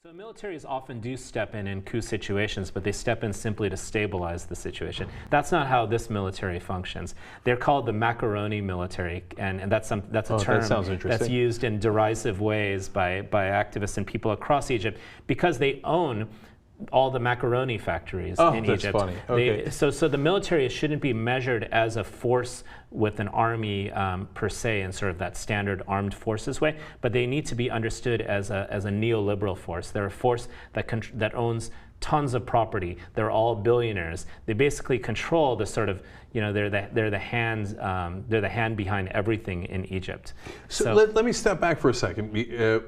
So militaries often do step in coup situations, but they step in simply to stabilize the situation. That's not how this military functions. They're called the macaroni military, and that's a term that's used in derisive ways by activists and people across Egypt because they own all the macaroni factories in Egypt. Funny. Okay. So the military shouldn't be measured as a force with an army per se in sort of that standard armed forces way, but they need to be understood as a neoliberal force. They're a force that owns tons of property. They're all billionaires. They basically control the sort of, they're the hand behind everything in Egypt. So let me step back for a second.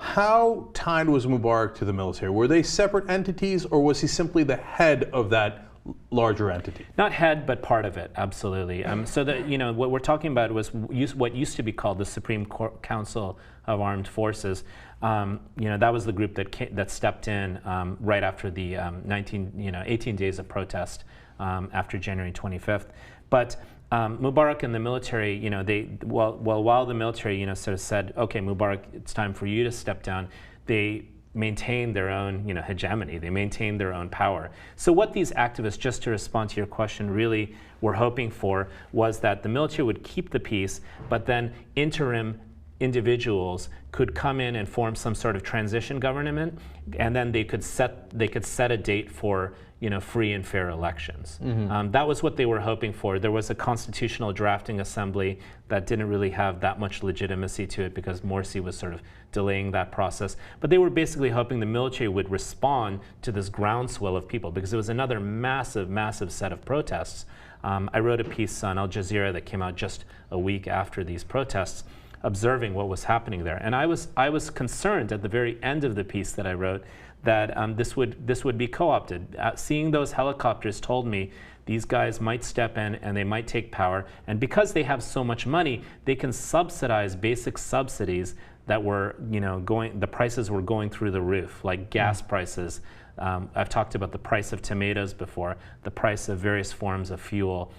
How tied was Mubarak to the military? Were they separate entities, or was he simply the head of that larger entity? Not head, but part of it, absolutely. So that what we're talking about was what used to be called the Supreme Council of Armed Forces. That was the group that stepped in right after the 18 days of protest after January 25th. But Mubarak and the military, while the military, sort of said, okay, Mubarak, it's time for you to step down, they maintained their own, hegemony. They maintained their own power. So what these activists, just to respond to your question, really were hoping for was that the military would keep the peace, but then interim individuals could come in and form some sort of transition government, and then they could set a date for free and fair elections. Mm-hmm. That was what they were hoping for. There was a constitutional drafting assembly that didn't really have that much legitimacy to it because Morsi was sort of delaying that process. But they were basically hoping the military would respond to this groundswell of people because it was another massive, massive set of protests. I wrote a piece on Al Jazeera that came out just a week after these protests, observing what was happening there. And I was concerned at the very end of the piece that I wrote that this would be co-opted. Seeing those helicopters told me these guys might step in and they might take power. And because they have so much money, they can subsidize basic subsidies that were, the prices were going through the roof, like gas prices. I've talked about the price of tomatoes before, the price of various forms of fuel.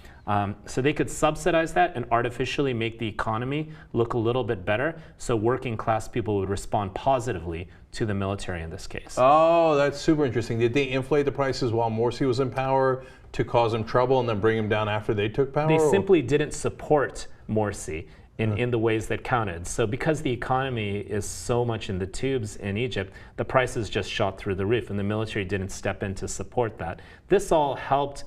So they could subsidize that and artificially make the economy look a little bit better, so working class people would respond positively to the military in this case. Oh, that's super interesting. Did they inflate the prices while Morsi was in power to cause him trouble and then bring him down after they took power? They simply didn't support Morsi in the ways that counted. So because the economy is so much in the tubes in Egypt, the prices just shot through the roof and the military didn't step in to support that. This all helped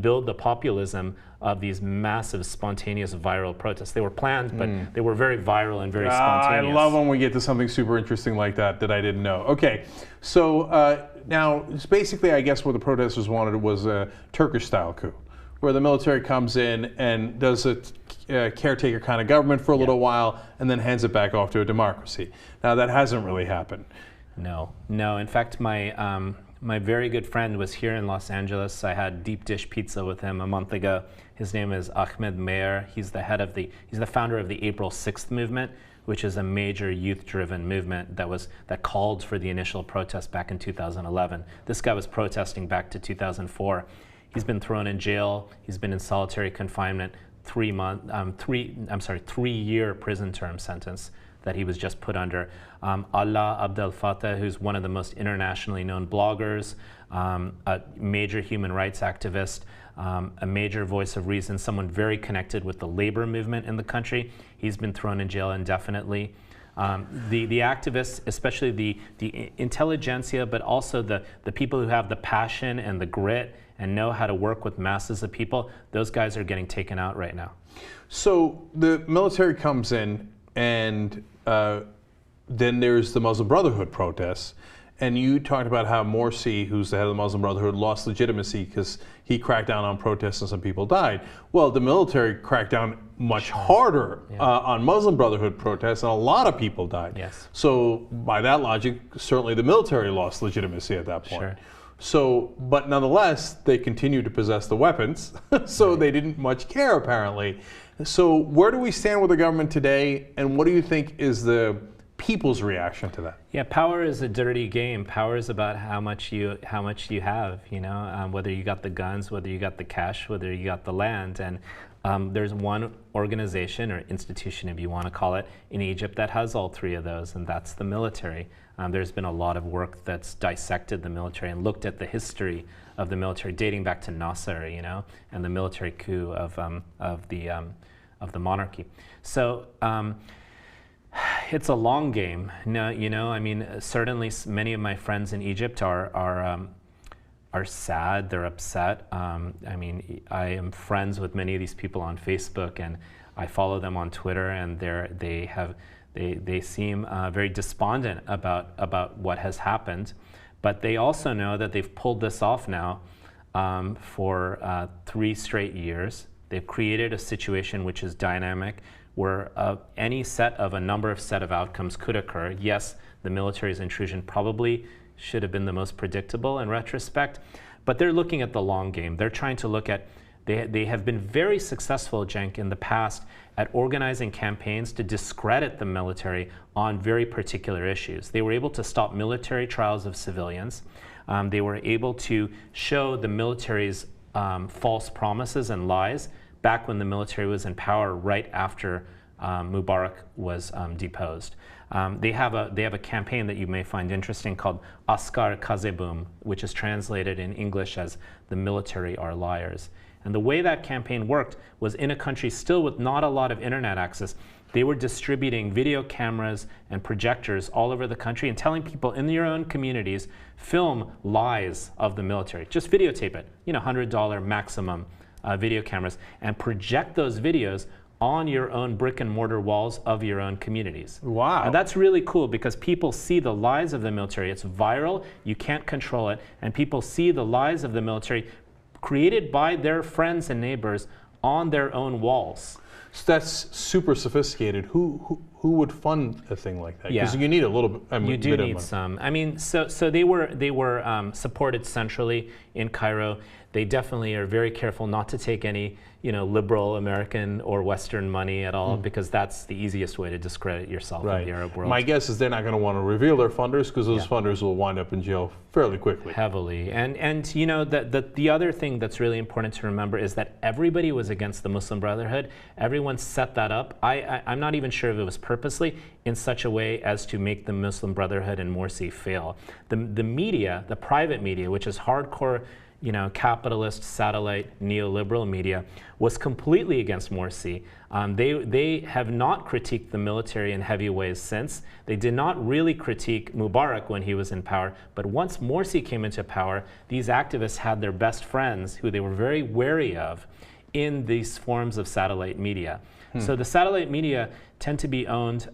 build the populism of these massive, spontaneous, viral protests. They were planned, but they were very viral and very spontaneous. I love when we get to something super interesting like that I didn't know. Okay, so now, it's basically, I guess what the protesters wanted was a Turkish-style coup, where the military comes in and does a caretaker kind of government for a little while and then hands it back off to a democracy. Now, that hasn't really happened. No. In fact, my very good friend was here in Los Angeles. I had deep dish pizza with him a month ago. His name is Ahmed Meir. He's the founder of the April 6th movement, which is a major youth-driven movement that called for the initial protest back in 2011. This guy was protesting back to 2004. He's been thrown in jail. He's been in solitary confinement, 3-year prison term sentence that he was just put under. Allah Abdel Fattah, who's one of the most internationally known bloggers, a major human rights activist, a major voice of reason, someone very connected with the labor movement in the country. He's been thrown in jail indefinitely. The activists, especially the intelligentsia, but also the people who have the passion and the grit and know how to work with masses of people, those guys are getting taken out right now. So the military comes in and then there's the Muslim Brotherhood protests. And you talked about how Morsi, who's the head of the Muslim Brotherhood, lost legitimacy because he cracked down on protests and some people died. Well, the military cracked down much harder on Muslim Brotherhood protests, and a lot of people died. Yes. So by that logic, certainly the military lost legitimacy at that point. Sure. So, but nonetheless, they continued to possess the weapons, so they didn't much care apparently. So where do we stand with the government today, and what do you think is the people's reaction to that? Yeah, power is a dirty game. Power is about how much you have. Whether you got the guns, whether you got the cash, whether you got the land. And there's one organization or institution, if you want to call it, in Egypt that has all three of those, and that's the military. There's been a lot of work that's dissected the military and looked at the history of the military dating back to Nasser, you know, and the military coup of the monarchy. So it's a long game. No, you know, I mean, certainly many of my friends in Egypt are sad. They're upset. I mean, I am friends with many of these people on Facebook, and I follow them on Twitter, and they seem very despondent about what has happened. But they also know that they've pulled this off now for 3 straight years. They've created a situation which is dynamic, where any number of outcomes could occur. Yes, the military's intrusion probably should have been the most predictable in retrospect, but they're looking at the long game. They're trying to look at, they have been very successful, Cenk, in the past at organizing campaigns to discredit the military on very particular issues. They were able to stop military trials of civilians. They were able to show the military's false promises and lies back when the military was in power, right after Mubarak was deposed. They have a campaign that you may find interesting called Askar Kazebum, which is translated in English as "the military are liars." And the way that campaign worked was, in a country still with not a lot of internet access, they were distributing video cameras and projectors all over the country and telling people in your own communities, film lies of the military. Just videotape it, you know, $100 maximum video cameras, and project those videos on your own brick and mortar walls of your own communities. Wow. And that's really cool because people see the lies of the military. It's viral, you can't control it, and people see the lies of the military created by their friends and neighbors on their own walls. So that's super sophisticated. Who would fund a thing like that? Because Yeah. you need a little bit. I mean, You do need some. I mean, so they were supported centrally in Cairo. They definitely are very careful not to take any, you know, liberal American or Western money at all, because that's the easiest way to discredit yourself in the Arab world. My guess is they're not going to want to reveal their funders, because those funders will wind up in jail fairly quickly. Heavily. And you know, the other thing that's really important to remember is that everybody was against the Muslim Brotherhood. Everyone set that up. I'm not even sure if it was purposely, in such a way as to make the Muslim Brotherhood and Morsi fail. The media, the private media, which is hardcore, you know, capitalist, satellite, neoliberal media, was completely against Morsi. They have not critiqued the military in heavy ways since. They did not really critique Mubarak when he was in power, but once Morsi came into power, these activists had their best friends, who they were very wary of, in these forms of satellite media. So the satellite media tend to be owned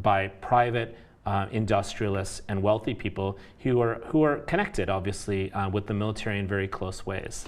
by private industrialists and wealthy people who are connected, obviously, with the military in very close ways.